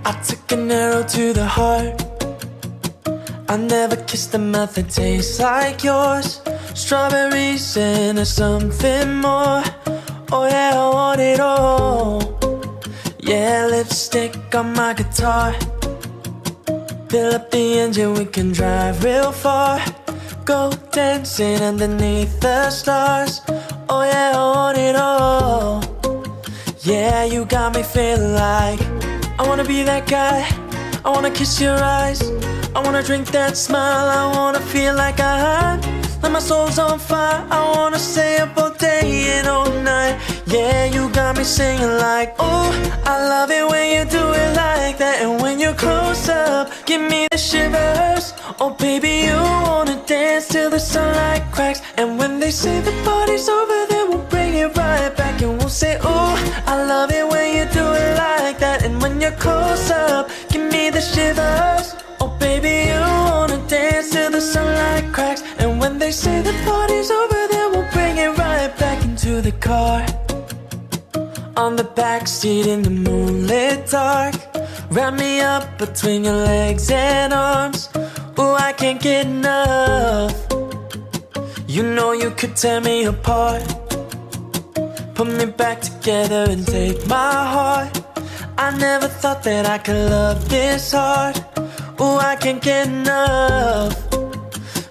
I took an arrow to the heart. I never kissed a mouth that tastes like yours. Strawberries and something more. Oh yeah, I want it all. Yeah, lipstick on my guitar. Fill up the engine, we can drive real far. Go dancing underneath the stars. Oh yeah, I want it all. Yeah, you got me feeling like I wanna be that guy. I wanna kiss your eyes. I wanna drink that smile. I wanna feel like like my soul's on fire. I wanna stay up all day and all night. Yeah, you got me singing like, oh, I love it when you do it like that. And when you're close up, give me the shivers. Oh baby, you wanna dance till the sunlight cracks. And when they say the party's over, then we'll bring it right back. And we'll say, oh, I love it when you do it like that. And when you're close up, give me the shivers. Oh baby, you wanna dance till the sunlight cracks. And when they say the party's over, then we'll bring it right back into the car. On the backseat in the moonlit dark. Wrap me up between your legs and arms. Ooh, I can't get enough. You know you could tear me apart. Put me back together and take my heart. I never thought that I could love this hard. Ooh, I can't get enough.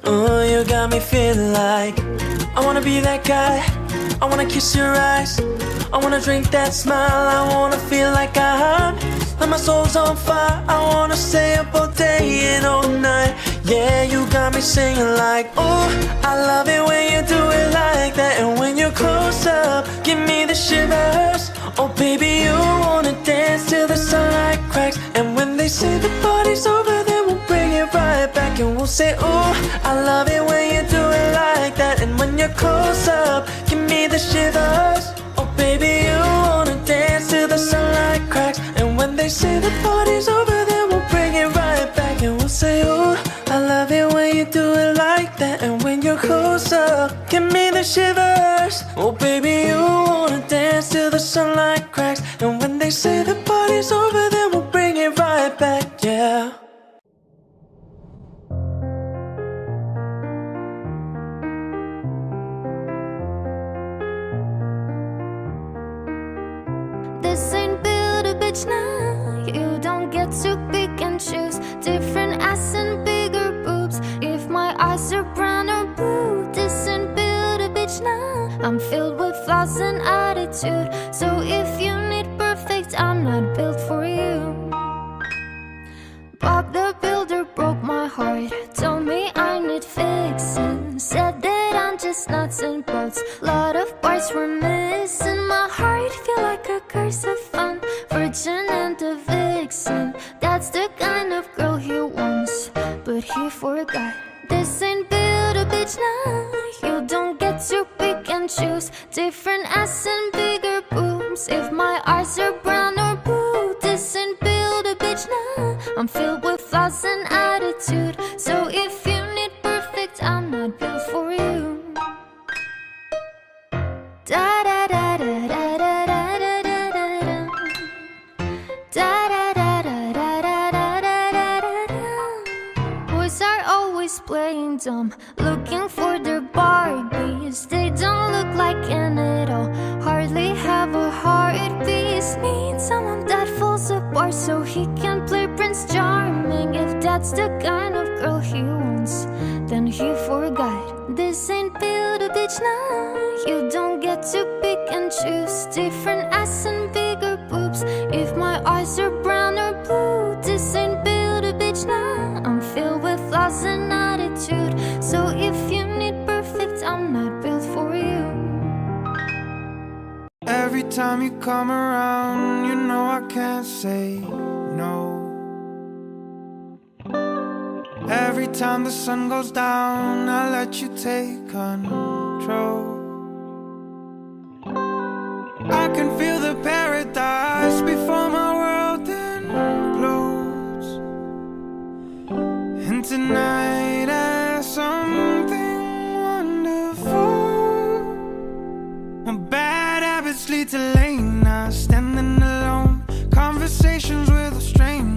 Ooh, you got me feeling like I wanna be that guy. I wanna kiss your eyes. I wanna drink that smile. I wanna feel like my soul's on fire. I wanna stay up all day and all night. Yeah, you got me singing like, oh, I love it when you do it like that. And when you're close up, give me the shivers. Oh baby, you wanna dance till the sunlight cracks. And when they say the party's over, then we'll bring it right back. And we'll say, oh, I love it when you do it like that. And when you're close up, give me the shivers. Oh baby, you wanna dance till the sunlight cracks. And when they say the party's over, then we'll bring it right back. And we'll say, oh, I love it when you do it like that. And when you're close up, give me the shivers. Oh baby, you wanna dance till the sunlight cracks. And when they say the party's over, then we'll bring it right back, yeah. This ain't build a bitch now. You don't get to pick and choose. Different ass and bigger boobs. If my eyes are brown or blue, this ain't build a bitch now. I'm filled with flaws and attitude. So if you need perfect, I'm not built for you. Bob the Builder broke my heart. Told me I need fixing. Said that I'm just nuts and bolts. Lot of parts were missing. My heart feel like a curse of fun. Virgin and a vixen. That's the kind of girl he wants, but he forgot. This ain't build a bitch now. You don't get to pick and choose. Different ass and bigger boobs. If my eyes are brown or blue, this ain't build a bitch now. I'm filled with flaws and attitude. So if you need perfect, I'm not built for you. Da da da da da da da da da da. Da da da da da da da da da da. Boys are always playing dumb, looking for their Barbies. They don't look like an at all. Hardly have a heartbeat. Need someone that falls apart so he can play Prince Charming. If that's the kind of girl he wants, then he forgot. This ain't build a bitch now. You don't get to pick and choose. Different ass and bigger boobs. If my eyes are brown or blue, this ain't build a bitch now. I'm filled with flaws and attitude. So if you need perfect, I'm not built for you. Every time you come around, you know I can't say no. Every time the sun goes down, I let you take control. I can feel the paradise before my world implodes. And tonight has something wonderful. My bad habits lead to late nights, standing alone, conversations with a stranger.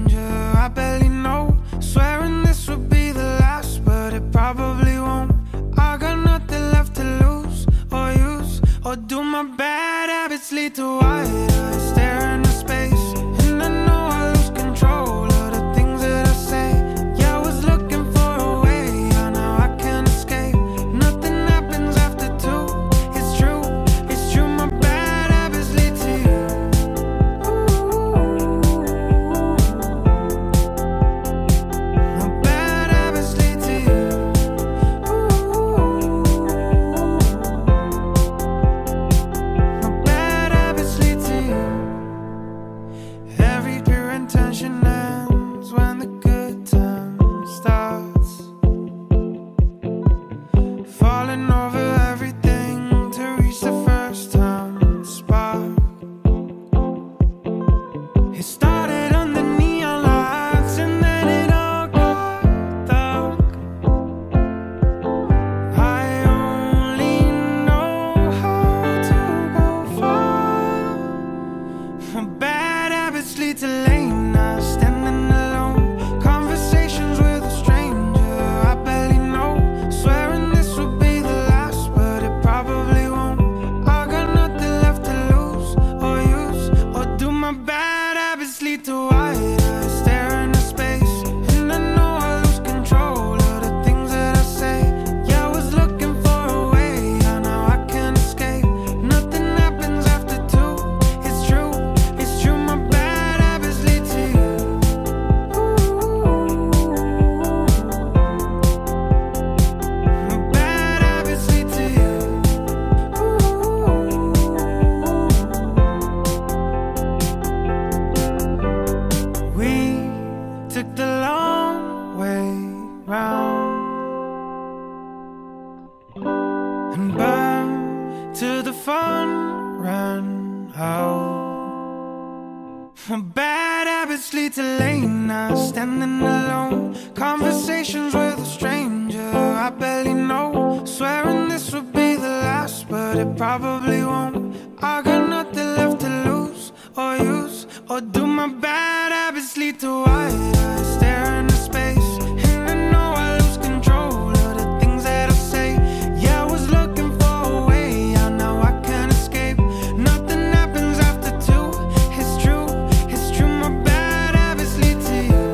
Bad habits lead to late nights, standing alone. Conversations with a stranger I barely know. Swearing this would be the last, but it probably won't. I got nothing left to lose or use. Or do my bad habits lead to white eyes staring into space? And I know I lose control of the things that I say. Yeah, I was looking for a way out, now I can't escape. Nothing happens after two. It's true, it's true. My bad habits lead to you.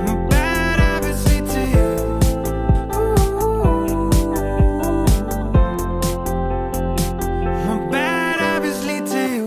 My bad habits lead to you. My bad habits lead to you.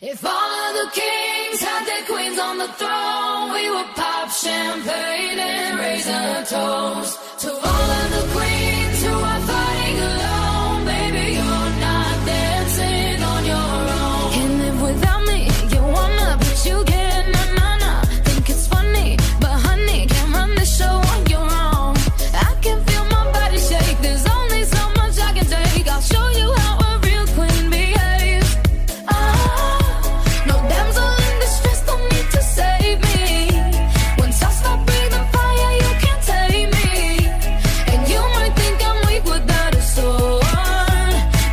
If all of the kings had their queens on the throne, we would pop champagne and raise a toast to all of the queens who are fighting alone. Baby, you're not dancing on your own. Can't live without me, you wanna, but you can't. Nah. Think it's funny, but honey, can't run the show on your own. I can feel my body shake, there's only so much I can take. I'll show you how a real queen behaves. No damsel in distress, don't need to save me. Once I stop breathing fire, you can't tame me. And you might think I'm weak without a sword,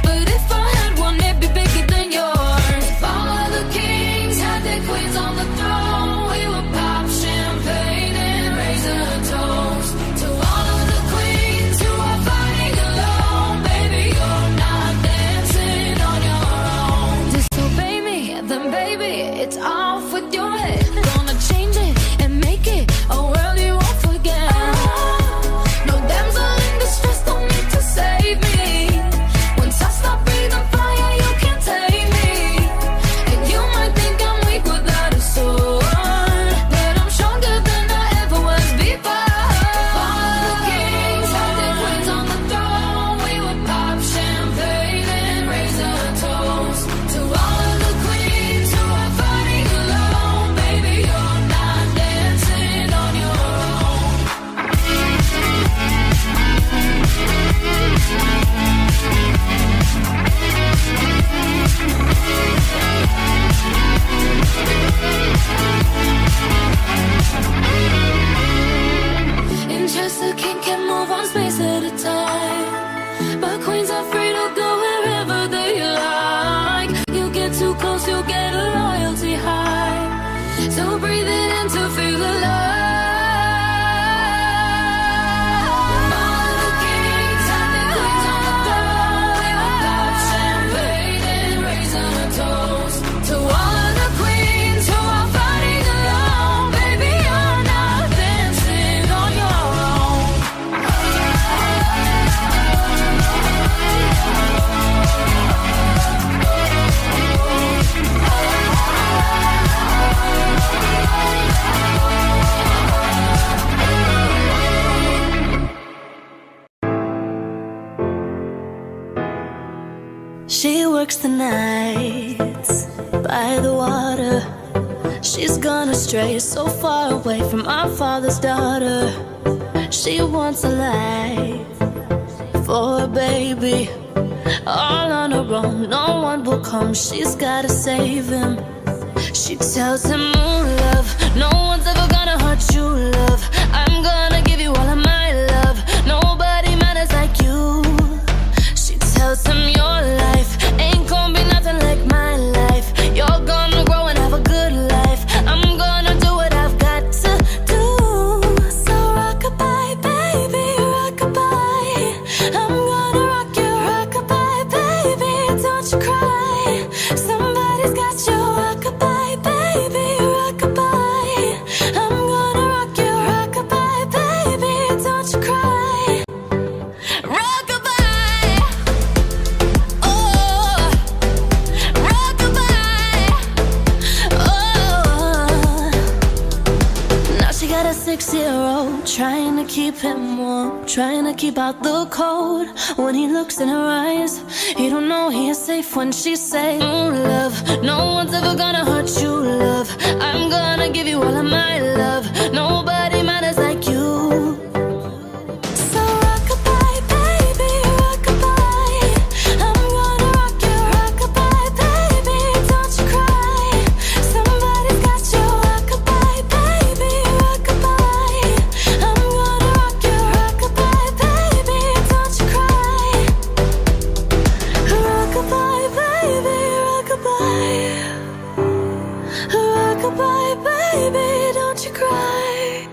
but if I had one, it'd be bigger than yours. If all of the kings had their queens on the throne, we would pop champagne and raise a toast to all of the queens who are fighting alone. Baby, you're not dancing on your own. Disobey me, then baby, it's off with your head. Gonna change it and make it a world you won't forget. No damsel in distress, don't need to save me. Once I stop breathing fire, you can't tame me. And you might think I'm weak without a sword, but I'm stronger than I ever was before. All of the kings had their queens on the throne, we would pop champagne and raise a toast to all of the queens who are fighting alone. Baby, you're not dancing on your own. In just a king can move one space at a time, but queens are free to go wherever they like. You get too close, you'll get a royalty high. So breathe it in to feel alive. All of the kings had their queens on the throne, we would pop champagne and raise a toast to all of the queens who are fighting alone. Baby, you're not dancing on your own. She works the nights by the water. She's gone astray, so far away from our father's daughter. She wants a life for a baby, all on her own. No one will come, she's gotta save him. She tells him, oh love, no one's ever gonna hurt you, love. I'm gonna give you all of my love. Nobody matters like you. She tells him your life ain't gonna be nothing like my life. You're gonna grow and have a good life. I'm gonna do what I've got to do. So rockabye, baby, rockabye. I'm gonna rock you, rockabye, baby. Don't you cry. Somebody's got you, rockabye, baby, rockabye. I'm gonna rock you, rockabye, baby. Don't you cry. Rockabye. Oh, rockabye. Oh. Now she got a 6-year-old, trying to keep him warm, trying to keep out the cold. When he looks in her eyes, he don't know he is safe when she say, oh love, no one's ever gonna hurt you, love. I'm gonna give you all of my love. Nobody matters like you. goodbye, baby, don't you cry.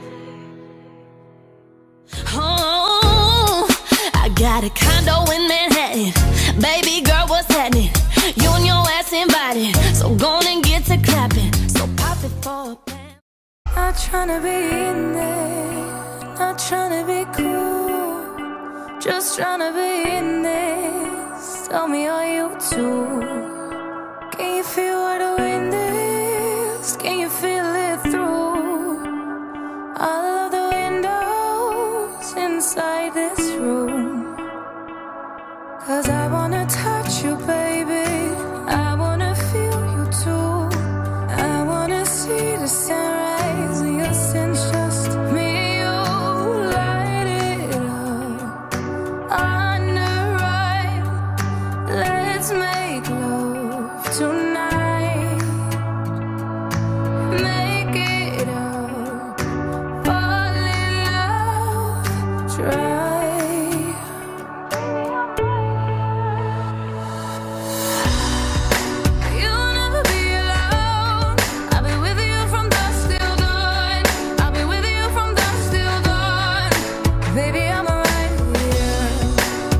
Oh, I got a condo in Manhattan. Baby girl, what's happening? You and your ass invited, so go on and get to clapping. So pop it for a plan. Not tryna be in there, not tryna be cool, just tryna be in this. Tell me, are you too? Can you feel where the wind is? Can you feel it through all of the windows inside this room? 'Cause I wanna touch you, baby, I wanna feel you too. I wanna see the sunrise and your sins, just me and you. Light it up under right. Let's make love tonight. Make it up, fall in love, try. You'll never be alone. I'll be with you from dusk till dawn. I'll be with you from dusk till dawn. Baby, I'm right here.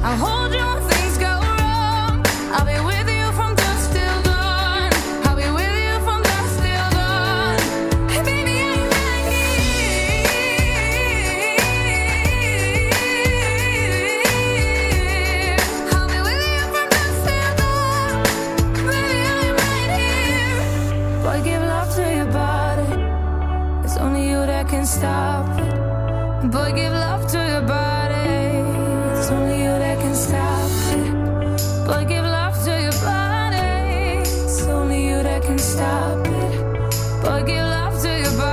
I'll hold you when things go wrong. I'll be with you from dusk till dawn. I'll be with you from dusk till dawn. Hey, baby, I'm right here. I'll be with you from dusk till dawn. Baby, I'm right here. Boy, give love to your body. It's only you that can stop it. Boy, give love to your body. It's only you that can stop it. Boy, give love to your body. It's only you that can stop it. Boy, give love to your body.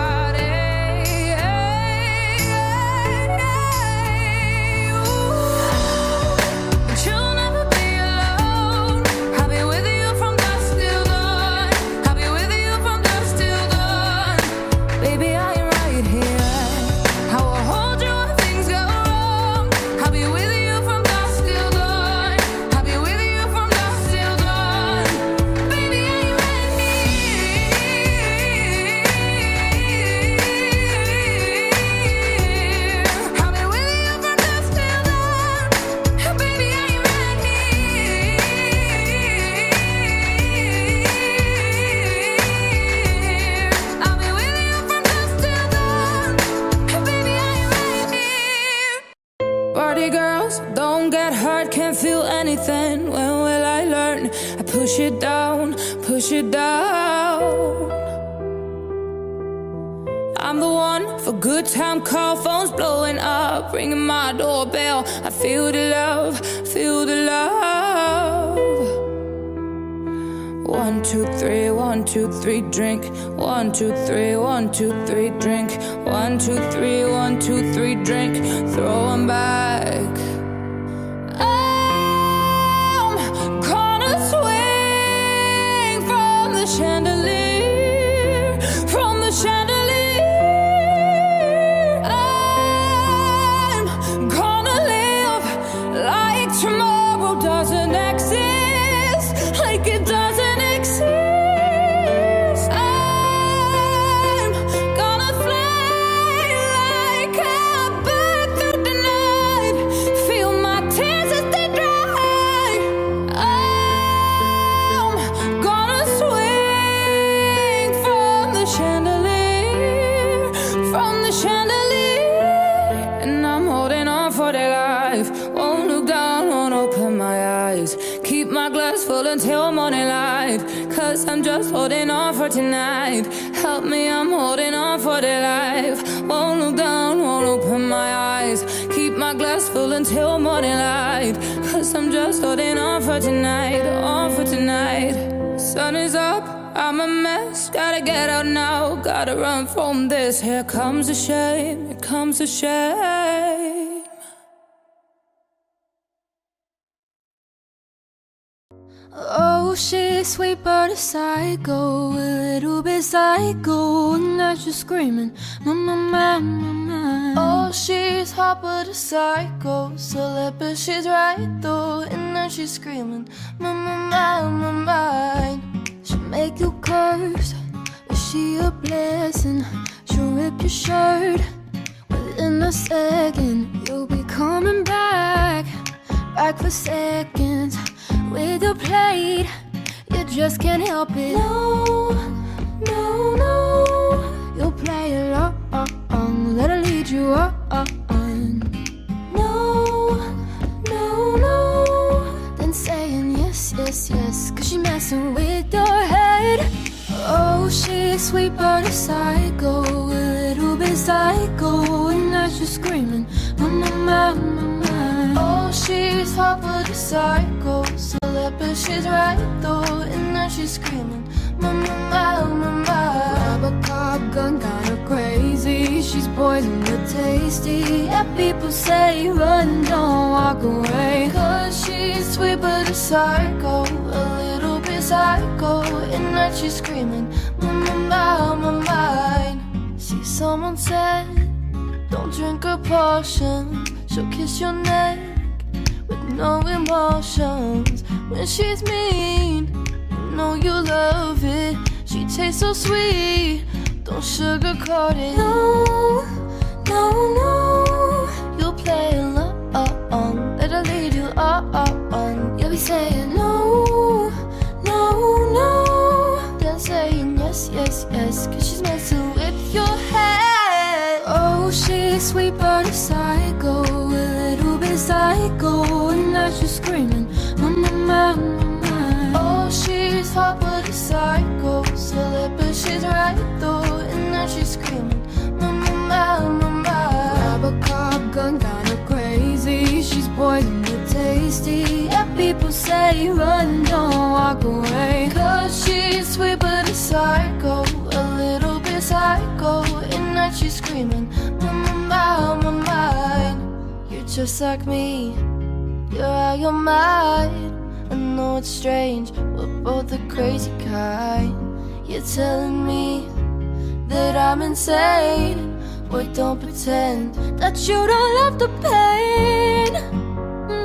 But you'll never be alone. I'll be with you from dusk till dawn. I'll be with you from dusk till dawn. Baby, I am right here. I will hold you when things go wrong. I'll be with you from dusk till dawn. I'll be with you from dusk till dawn. Baby, I am right here. I'll be with you from dusk till dawn. Baby, I am right here. I'll be with you from dusk till dawn. Baby, I am right here. Party girls, don't get hurt, can't feel anything. When will I learn? I push it down, push it down. I'm the one for good time call, phones blowing up, ringing my doorbell. I feel the love, feel the love. 1, 2, 3, 1, 2, 3, drink. 1, 2, 3, 1, 2, 3, drink. 1, 2, 3, 1, 2, 3, drink. Throw 'em back. I'm gonna swing from the chandelier, from the chandelier. I'm gonna live like tomorrow doesn't exist, like it doesn't exist. I'm gonna fly like a bird through the night, feel my tears as they dry. I'm gonna swing from the chandelier, from the chandelier. And I'm holding on for dear life. Won't look down, won't open my eyes. Keep my glass full until morning light. 'Cause I'm just holding on for tonight. Help me, I'm holding on for dear life. Won't look down, won't open my eyes. Keep my glass full until morning light. 'Cause I'm just holding on for tonight, on for tonight. Sun is up, I'm a mess. Gotta get out now, gotta run from this. Here comes the shame, here comes the shame. Oh, she's sweet but a psycho, a little bit psycho, and now she's screaming, mama, mama, mama. Oh, she's hot but a psycho, celeb, she's right though, and now she's screaming, mama, mama, mine. She'll make you curse, is she a blessing. She'll rip your shirt within a second. You'll be coming back for seconds with your plate. You just can't help it. No, no, no. You'll play along, let her lead you on. No, no, no. Then saying yes, yes, yes, 'cause she's messing with your head. Oh, she's sweet but a psycho, a little bit psycho. And now she's screaming, mama, mama, mama. Oh, she's hot but a psycho, celeb but she's right though. And now she's screaming, mama, mama, mama. Grab a cop gun, got her crazy. She's poison but tasty. Yeah, people say run, don't walk away. 'Cause she's sweet but a psycho, a little bit psycho. And now she's screaming, mama, mama, mine. See, someone said, don't drink her potion. She'll kiss your neck with no emotions. When she's mean, you know you love it. She tastes so sweet, don't sugarcoat it. No, no, no. You'll play along, let her lead you on. You'll be saying no, no, no. Then saying yes, yes, yes, 'cause she's messing with your head. Oh, she's sweet but a psycho, a little bit psycho. And now she's screaming, mama, mama, mama. Oh, she's hot but a psycho, celeb but she's right though. And now she's screaming, mama, mama, mama. Grab a cop gun, got her crazy. She's poison but tasty. Yeah, people say run, don't walk away. 'Cause she's sweet but a psycho, a little bit psycho. And now she's screaming, mama, mama, mine. You're just like me, you're out your mind. I know it's strange, we're both the crazy kind. You're telling me that I'm insane. Boy, don't pretend that you don't love the pain.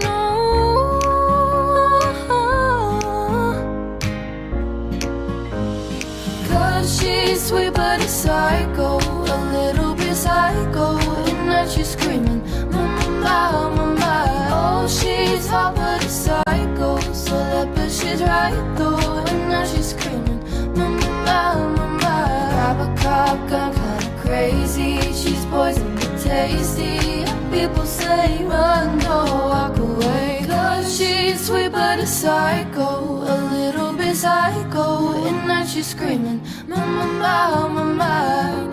No. 'Cause she's sweet but a psycho, a little bit psycho. And now she's screaming, mama, mama, mama. Oh, she's hot but a psycho, celeb but she's right though. And now she's screaming, mama, mama, mama. Grab a cop gun, kinda crazy. She's poison but tasty. People say run, don't walk away. 'Cause she's sweet but a psycho, a little bit psycho. And now she's screaming, mama, mama, mine.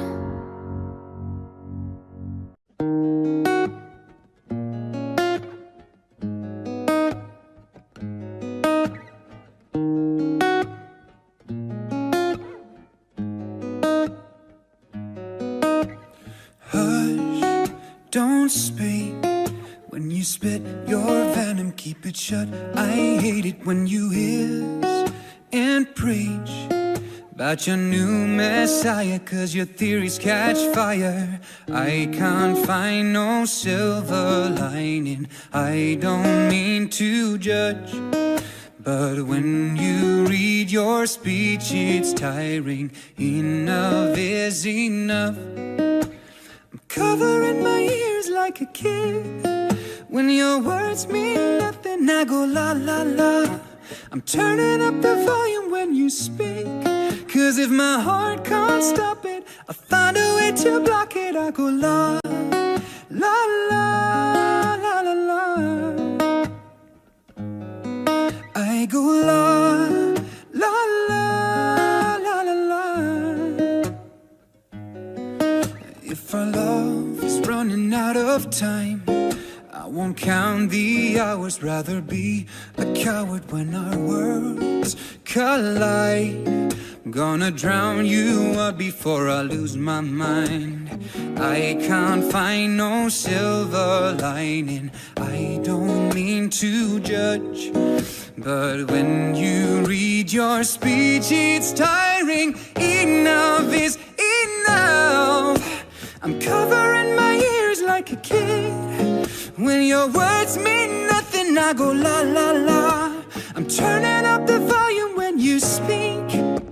Don't speak when you spit your venom, keep it shut. I hate it when you hiss and preach about your new messiah, 'cause your theories catch fire. I can't find no silver lining. I don't mean to judge, but when you read your speech it's tiring. Enough is enough. Covering my ears like a kid. When your words mean nothing, I go la la la. I'm turning up the volume when you speak, 'cause if my heart can't stop it, I find a way to block it. I go la la la la la la. I go la la la la la la. If our love is running out of time, I won't count the hours. Rather be a coward when our worlds collide. I'm gonna drown you out before I lose my mind. I can't find no silver lining. I don't mean to judge, but when you read your speech it's tiring. Enough is enough. I'm covering my ears like a kid. When your words mean nothing, I go la la la. I'm turning up the volume when you speak,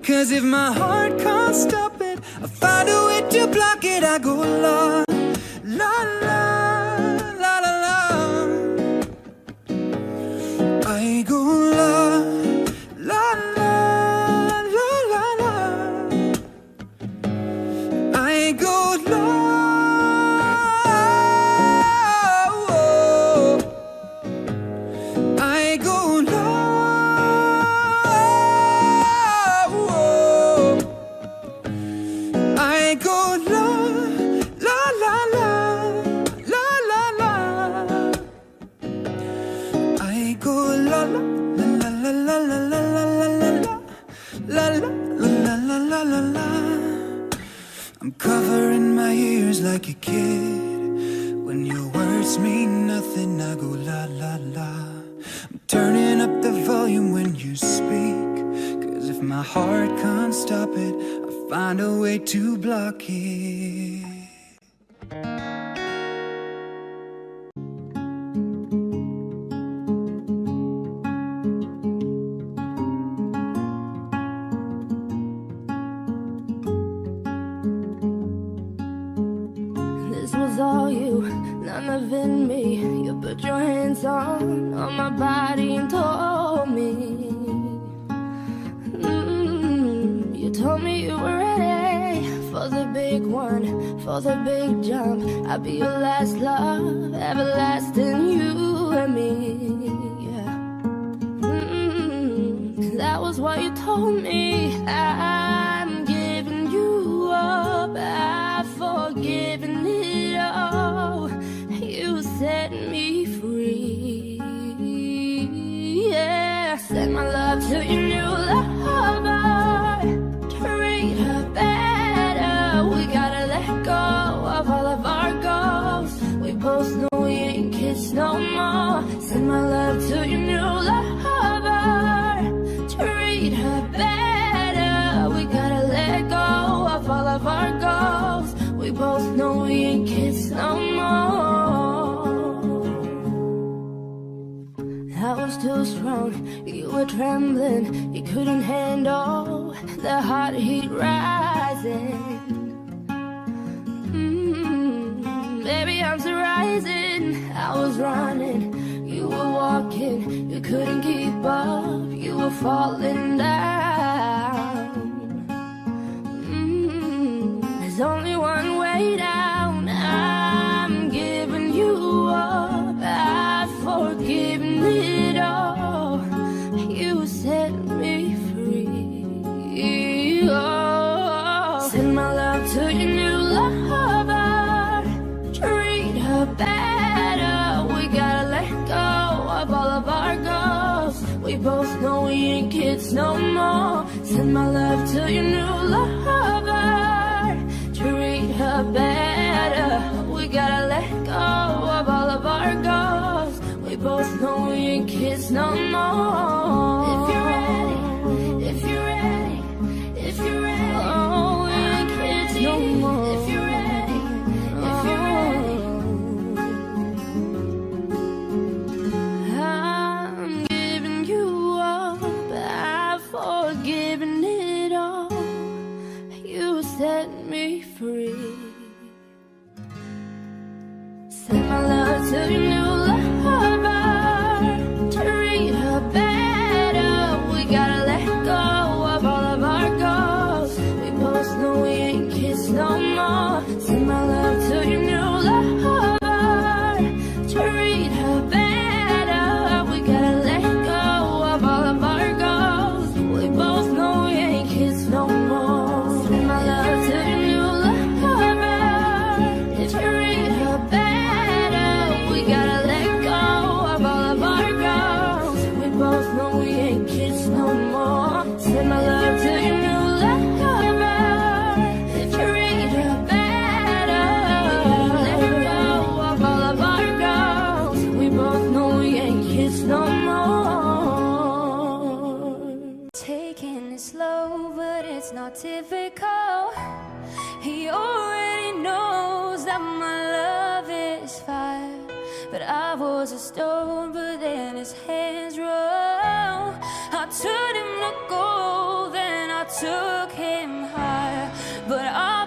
'cause if my heart can't stop it, I find a way to block it. I go la, la, la, la, la, la. I go la, la, la, la, la, la. I go la. I go la. I go la, la, la, la, la, la, la. I go la, la, la, la, la, la, la, la, la, la, la, la, la, la, la. I'm covering my ears like a kid. When your words mean nothing, I go la, la, la. I'm turning up the volume when you speak. 'Cause if my heart can't stop it, I find a way to block it. This was all you, none of it me. You put your hands on my body and told me. You told me you were ready for the big one, for the big jump. I'll be your last love, everlasting, you and me. Yeah. That was what you told me. I'm giving you up, I've forgiven it all. You set me free. Yeah, send my love to your new lover. Treat her better. We gotta let go of all of our goals. We both know we ain't kids no more. Send my love to your new lover. Treat her better. We gotta let go of all of our goals. We both know we ain't kids no more. I was too strong, you were trembling. You couldn't handle the hot heat rising. Baby, I'm still rising. I was running, you were walking. You couldn't keep up, you were falling down. There's only one way down. I'm giving you up, I've forgiven it all. You set me free. Oh, send my love to your new lover. Treat her better. We gotta let go of all of our goals. We both know we ain't kids no more. Send my love to your new lover. Treat her better. We gotta let go of all of our goals. We both know we ain't kids no more. If you're ready, if you're ready, if you're ready. Oh, we ain't kids no more. If you're ready, if you're ready. I'm giving you up, I've forgiven it all. You set me free. Send my love to your new lover. Treat her better. We gotta let go of all of our goals. We both know we ain't kids no more. Send my love to your new lover. Treat her better. We gotta let go of all of our goals. We both know we ain't kids no more. Send my love to your new lover. Treat her better. We gotta let go of all of our goals. We both know we ain't kids no more. Send my love to your new lover. Treat her better. Let go of all of our goals. We both know we ain't kids no more. Taking it slow, but it's not typical. He already knows that my love is fire. But I was a stone, but then his hands roll. I told him to go, then I took him higher. But I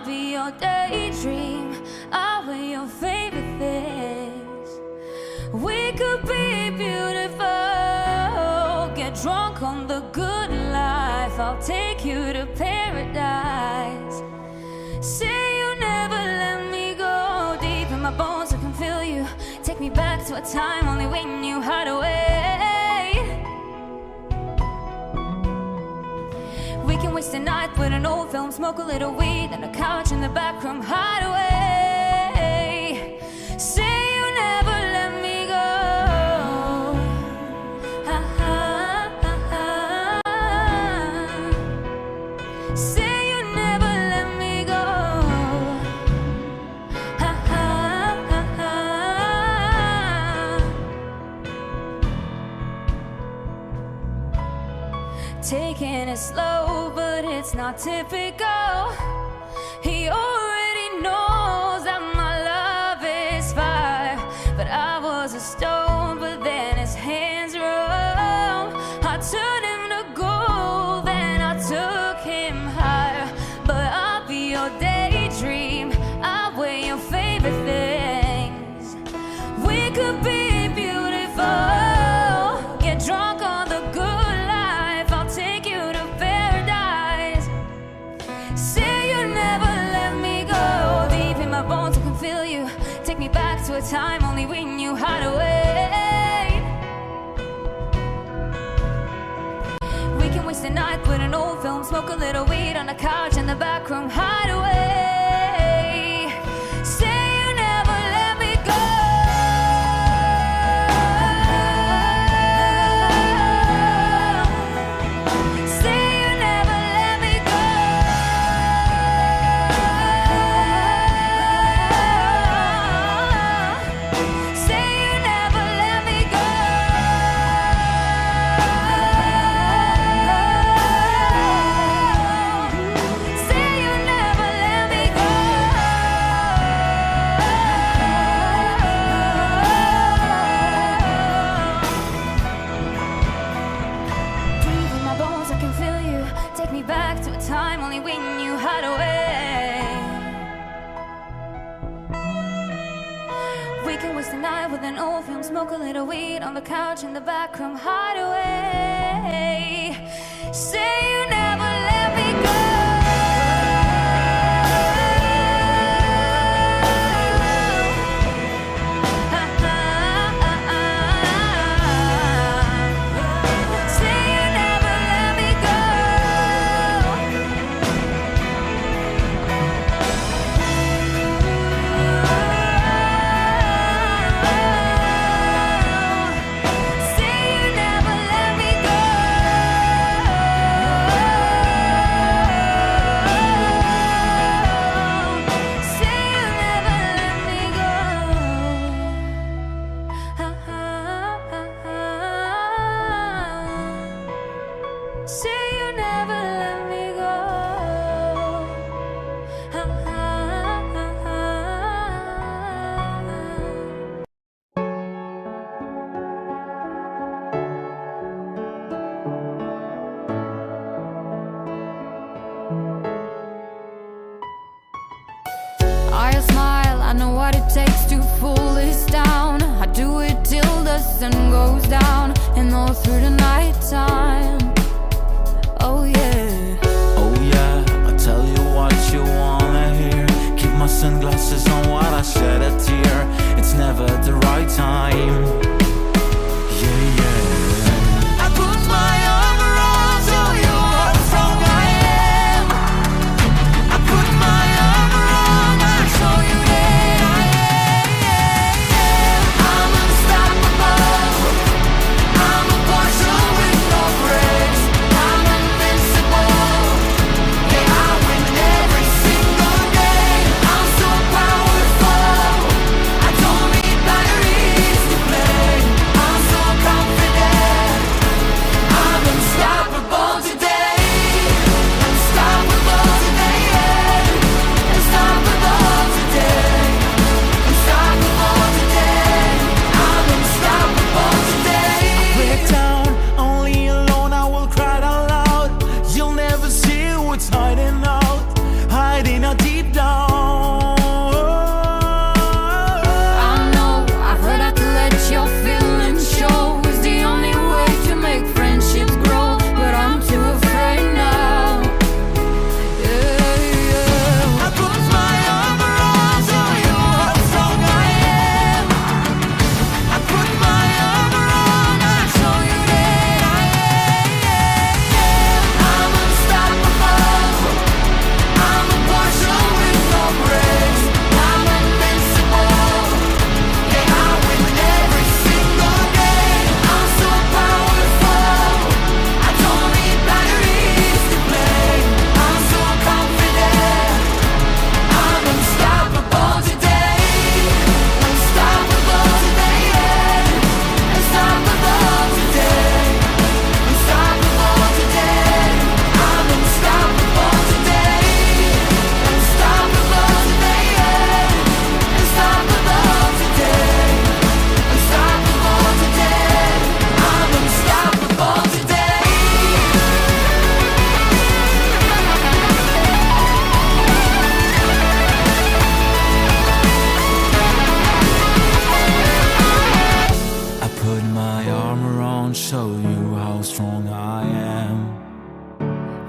take you to paradise. Say you never let me go. Deep in my bones I can feel you. Take me back to a time only we knew how to wait. We can waste a night with an old film, smoke a little weed and a couch in the back room, hide away. Say you never let me go. Say you never let me go. Taking it slow, but it's not typical. He already knows that my love is fire, but I was a stone, but then his hands roam. I turned him to gold, then I took him higher. But I'll be your daydream, I'll wear your favorite things. We could be beautiful, get drunk on the good life. I'll take you to paradise. Say you never let me go. Deep in my bones I can feel you. Take me back to a time only we knew how to wait. We can waste a night with an old film, smoke a little weed on the couch in the back room, hide away. Say you never let me go. Say you never let me go. Say you never let me go. Say you never let me go. Deep in my bones I can feel you. Take me back to a time only we knew how to wait. We can waste the night with an old film, smoke a little weed on the couch in the back room, hide away. Say you never let me go. Say you never let me go. Say you never let me go. Say you never let me go. Say you never let me go. I smile, I know what it takes to pull this down. I do it till the sun goes down and all through the night time. Oh yeah. Oh yeah, I tell you what you wanna hear. Keep my sunglasses on while I shed a tear. It's never the right time. Yeah, yeah. I put my arm around so you know how strong I am. I put my arm around and show you that I am. I'm unstoppable. I'm a Porsche with no brakes. I'm invincible. Yeah, I win every single day. I'm so powerful. I don't need batteries to play. I'm so confident. I'm unstoppable today. Unstoppable today. Yeah. Unstoppable today. Unstoppable today. I'm unstoppable today. I break down, only alone I will cry out loud. You'll never see what's hiding out deep down. I know, I've heard I can let your feelings show is the only way to make friendships grow, but I'm too afraid now.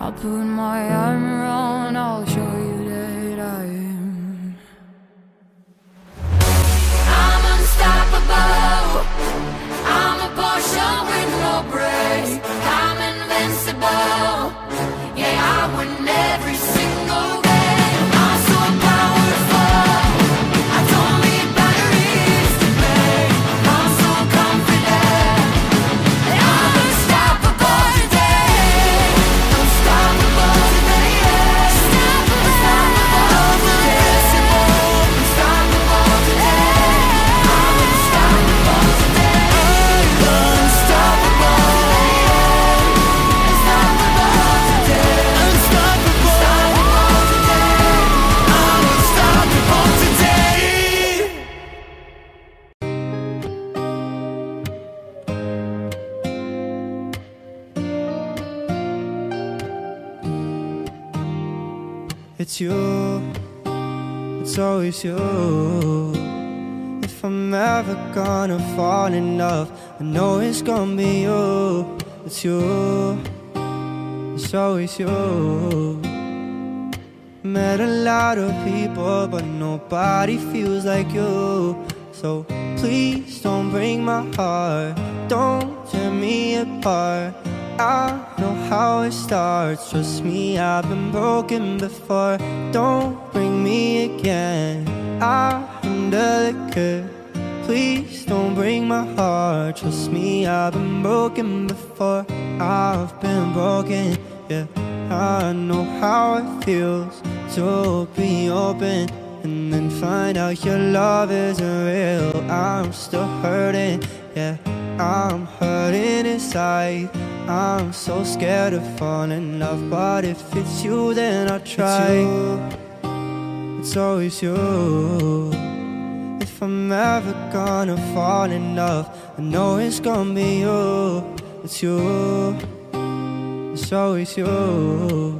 I'll put my armor on, I'll show you that I am. I'm unstoppable, I'm a Porsche with no brakes. I'm invincible, yeah, I win every single game. I'm so powerful, I don't need batteries to make. I'm so confident, I'm unstoppable today. Unstoppable today, yeah. Unstoppable today. Unstoppable today. I'm unstoppable today. Unstoppable today. Unstoppable today. Unstoppable today. I'm unstoppable today. It's you, it's always you. If I'm ever gonna fall in love, I know it's gonna be you. It's you, it's always you. Met a lot of people, but nobody feels like you. So please don't break my heart, don't tear me apart. I know how it starts, trust me, I've been broken before. Don't bring me again, I'm delicate. Please don't break my heart, trust me, I've been broken before. I've been broken, yeah. I know how it feels to be open and then find out your love isn't real. I'm still hurting, yeah, I'm hurting inside. I'm so scared of falling in love, but if it's you, then I'll try. It's always you. If I'm ever gonna fall in love, I know it's gonna be you. It's you, it's always you.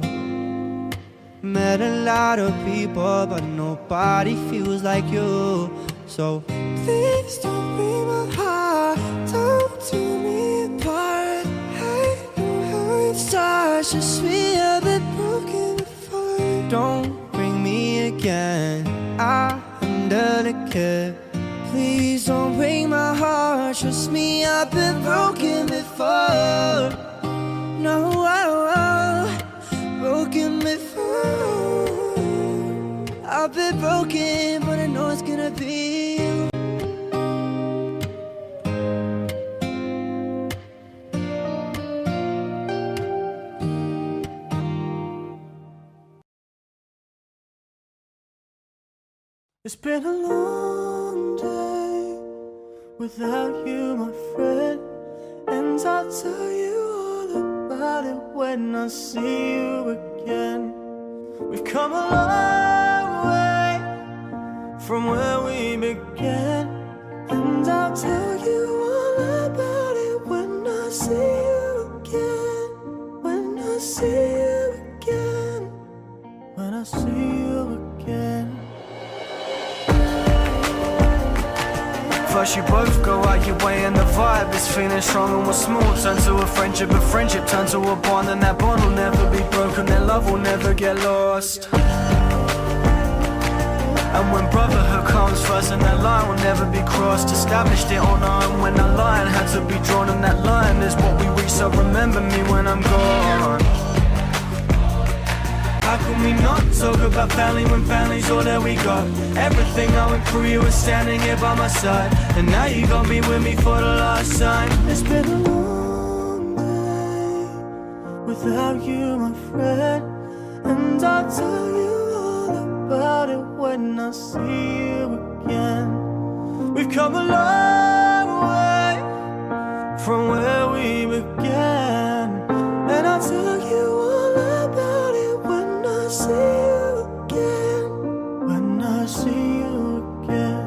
Met a lot of people, but nobody feels like you. So please don't break my heart, don't tear me apart. I know how it starts, just me, I've been broken before. Don't bring me again, I'm delicate. Please don't break my heart, trust me, I've been broken before. No, broken before. I've been broken, but I know it's gonna be you. It's been a long day without you, my friend, and I'll tell you all about it when I see you again. We've come a long way from where we began, and I'll tell you all about it when I see you again. When I see you again. When I see you again. First you both go out your way and the vibe is feeling strong and what's small turn to a friendship turn to a bond, and that bond will never be broken, that love will never get lost. And when brotherhood comes first and that line will never be crossed, established it on our own when that line had to be drawn, and that line is what we reach, so remember me when I'm gone. How can we not talk about family when family's all that we got? Everything I went through, you were standing here by my side, and now you gon' be with me for the last time. It's been a long day without you, my friend, and I'll tell you all about it when I see you again. We've come a long way from where we began, and I'll tell you all about it when I see you again. When I see you again.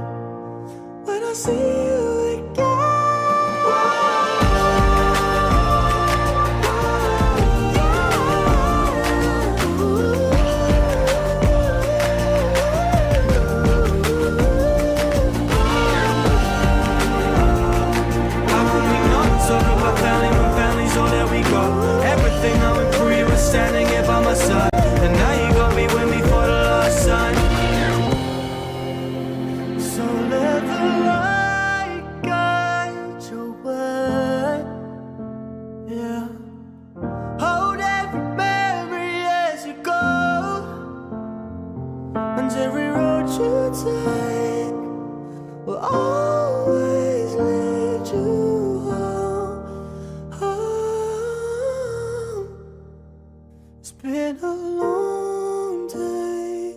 When I see you again. Talk about family when family's all that we got. Everything I went through, you were standing every road you take will always lead you home. It's been a long day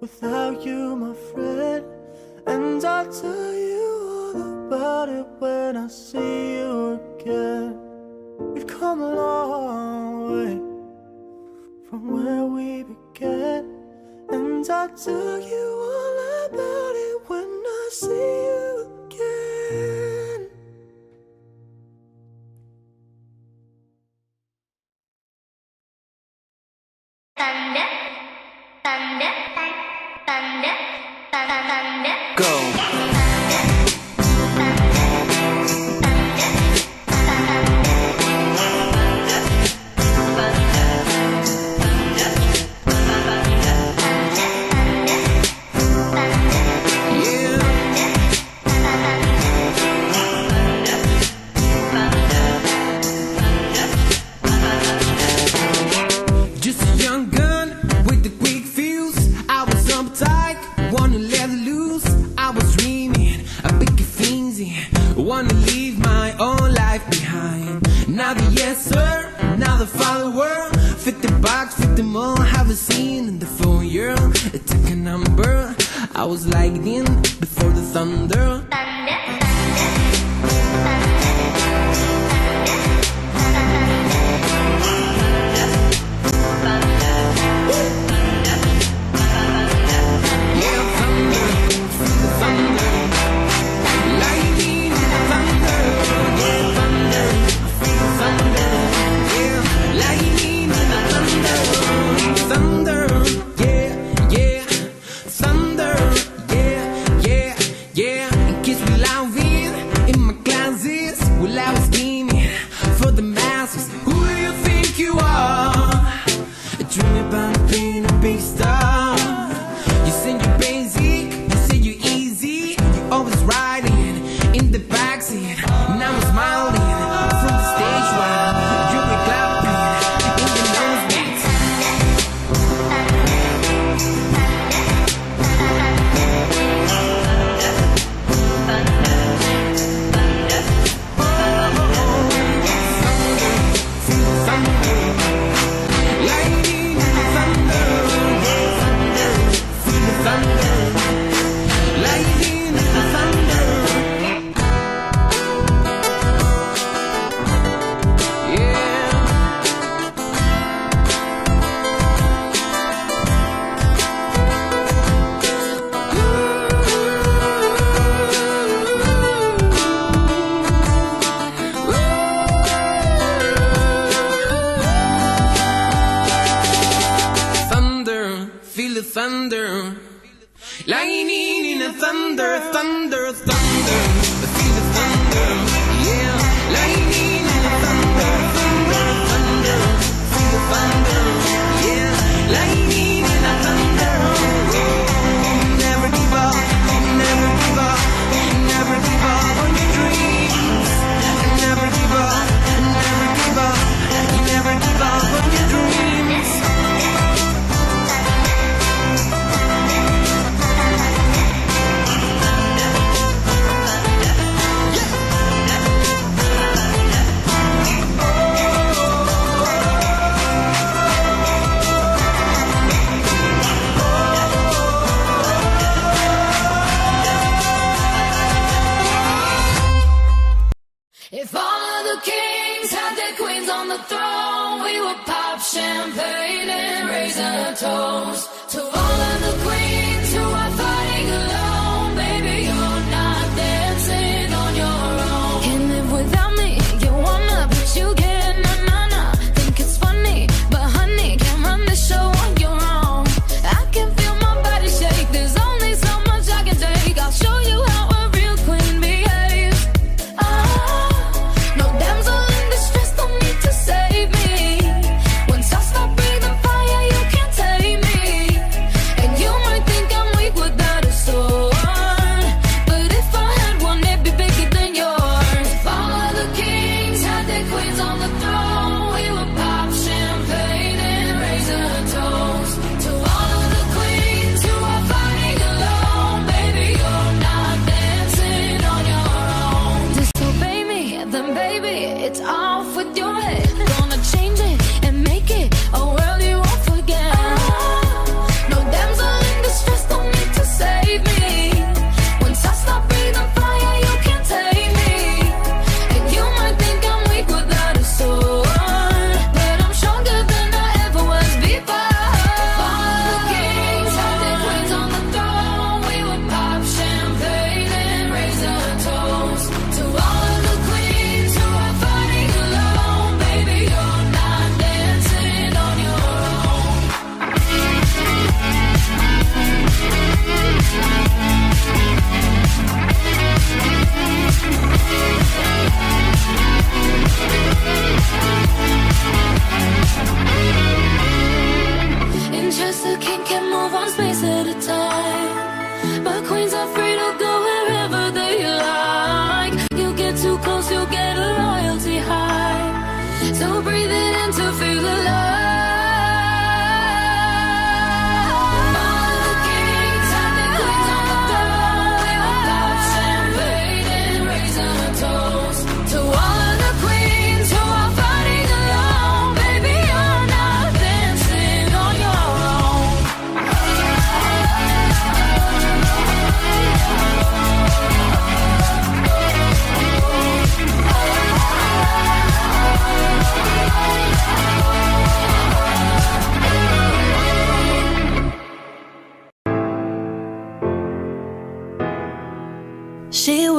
without you, my friend, and I'll tell you all about it when I see you again. We've come a long way from where we began, and I'll tell you all about it when I see you again. Thunder, thunder, thunder, thunder, thunder. Go. Just a young gun with the quick fuse. I was uptight, wanna let loose. I was dreaming, a big fancy, wanna leave my own life behind. Now the yes sir, now the follower. Fit the box, fit them all. Have a scene in the foyer. It took a number. I was lightning before the thunder. Thunder, lightning in the thunder, thunder, thunder. Feel the thunder, yeah. Lightning in the thunder, thunder, thunder. Feel the thunder, yeah. Lightning in the thunder. Never give up, never give up, never give up on your dreams. Never give up, never give up, never give up on your dreams. If all of the kings had their queens on the throne, we would pop champagne and raise a toast to all of the queens who are fighting alone. Baby, you're not dancing on your own. Can't live without me, you wanna, but you can't. Nah. Think it's funny, but honey, can't run the show on your own. I can feel my body shake, there's only so much I can take. I'll show you how a real queen behaves. No damsel in distress, don't need to save me. Once I stop breathing fire, you can't tame me.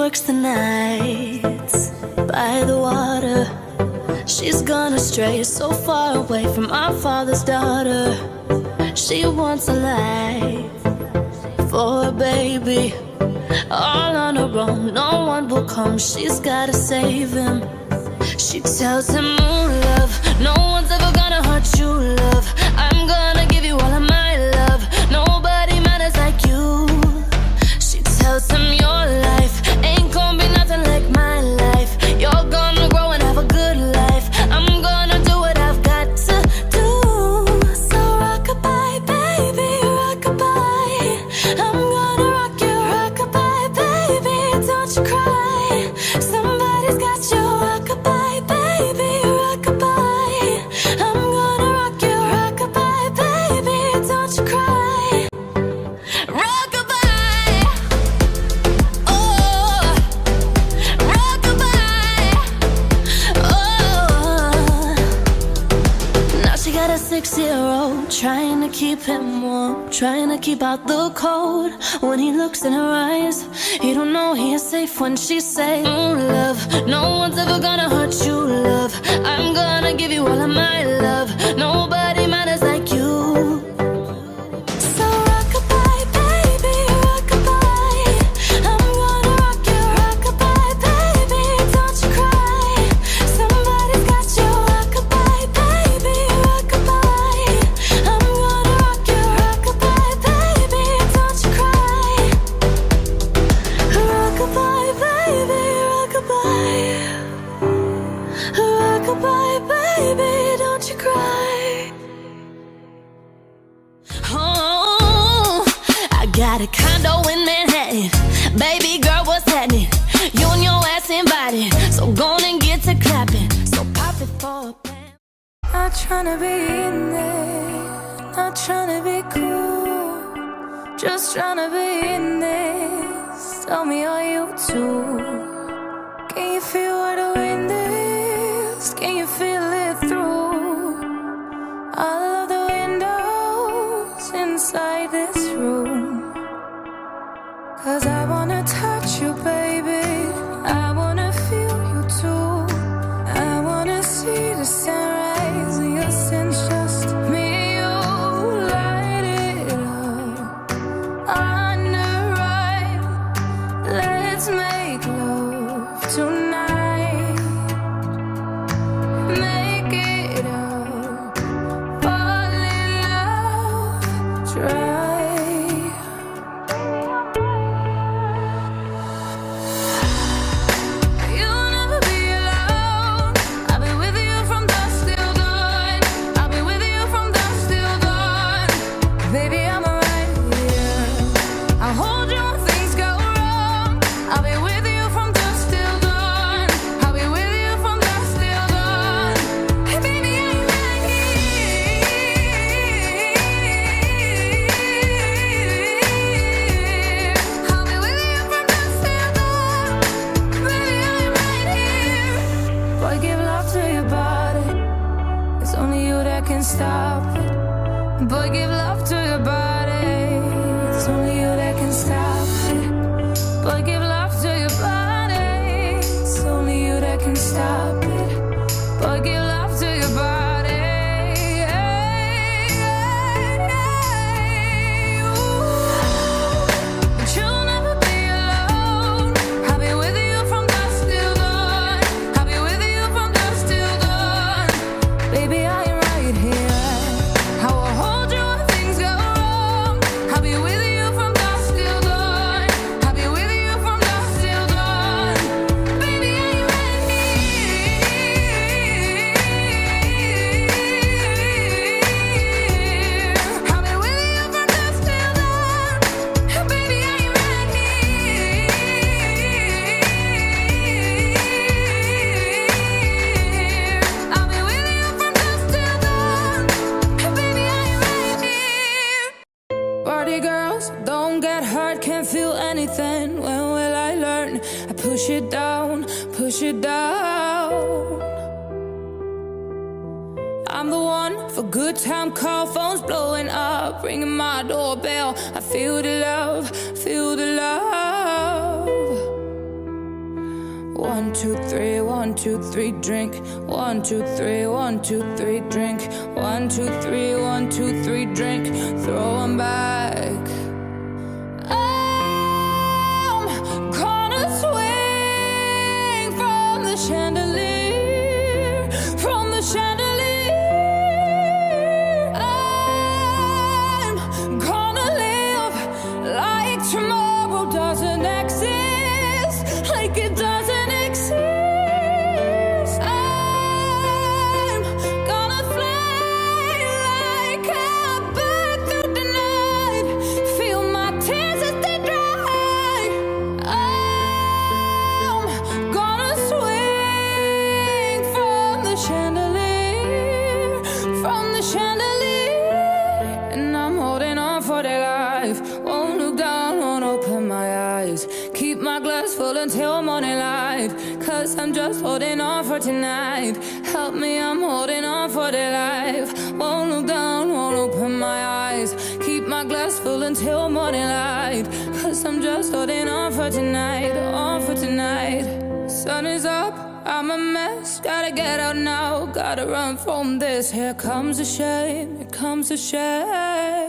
works the nights by the water. She's gone astray, so far away from our father's daughter. She wants a life for a baby, all on her own, no one will come. She's gotta save him. She tells him, oh love, no one's ever gonna hurt you, love. I'm gonna give you all of my love. Nobody matters like you. She tells him your life ain't gonna be nothing like my life. You're gonna grow and have a good life. I'm gonna do what I've got to do. So rock-a-bye, baby, rock-a-bye. I'm gonna rock you, rock-a-bye, baby, don't you cry. Somebody's got you, rock-a-bye, baby, rock-a-bye. I'm gonna rock you, rock-a-bye, baby, don't you cry. Rock-a-bye, oh, rock-a-bye, oh. Now she got a 6-year-old, trying to keep him warm, trying to keep out the cold. When he looks in her eyes, he don't know he is safe when she say, oh love, no one's ever gonna hurt you, love. I'm gonna give you all of my love. Nobody matters like you. So rock-a-bye, baby, rock-a-bye. I'm gonna rock you, rock-a-bye, baby, don't you cry. Somebody's got you, rock-a-bye, baby, rock-a-bye. I'm gonna rock you, rock-a-bye, baby, don't you cry. Rock-a-bye, baby, rock-a-bye. Rock-a-bye, baby, don't you cry. Oh, I got a condo in Manhattan. Baby girl, what's happening? You and your ass invited, so go on and get to clapping. So pop it for a plan. Not tryna be in there, not tryna be cool, just tryna be in this. Tell me, are you too? Can you feel where the wind is? Can you feel it through all of the windows inside this room? 'Cause I wanna touch you, baby, I wanna feel you too. I wanna see the sunrise and your sins, just me and you. Light it up on the right. Let's make love tonight. Make it up, fall in love, try. You'll never be alone. I'll be with you from dusk till dawn. I'll be with you from dusk till dawn. Baby, I'm right here. I'll hold you when things go wrong. I'll be with you from dusk till dawn. I'll be with you from dusk till dawn. Hey, baby, I'm right here. I'll be with you from dusk till dawn. Baby, I'm right here. Boy, give love to your body. It's only you that can stop it. Boy, give love to your body. It's only you that can stop it. Boy, give love to your body. It's only you that can stop it. Boy, give love to your body. But you'll never be alone. I'll be with you from dusk till dawn. I'll be with you from dusk till dawn. Baby, I'm right here. I will hold you when things go wrong. I'll be with you from dusk till dawn. I'll be with you from dusk till dawn. Baby, I'm right here. I'll be with you from dusk till dawn. Baby, I'm right here. I'll be with you from dusk till dawn. Baby, I'm right here. Party girls, don't get hurt, can't feel anything. When will I learn? I push it down, push it down. I'm the one for good time call, phones blowing up, ringing my doorbell. I feel the love, feel the love. 1, 2, 3, 1, 2, 3, drink. 1, 2, 3, 1, 2, 3, drink. 1, 2, 3, 1, 2, 3, drink. Throw 'em back. I'm gonna swing from the chandelier, from the chandelier. I'm gonna live like tomorrow doesn't exist, like it doesn't exist. I'm gonna fly like a bird through the night, feel my tears as they dry. I'm gonna swing from the chandelier, from the chandelier, and I'm holding on for dear life. Won't look down, won't open my eyes. Keep my glass full until morning light, 'cause I'm just holding on for tonight. Help me, I'm holding on for dear life. Won't look down, won't open my eyes. Keep my glass full until morning light, 'cause I'm just holding on for tonight, on for tonight. Sun is up, I'm a mess, gotta get out now, gotta run from this. Here comes the shame, here comes the shame.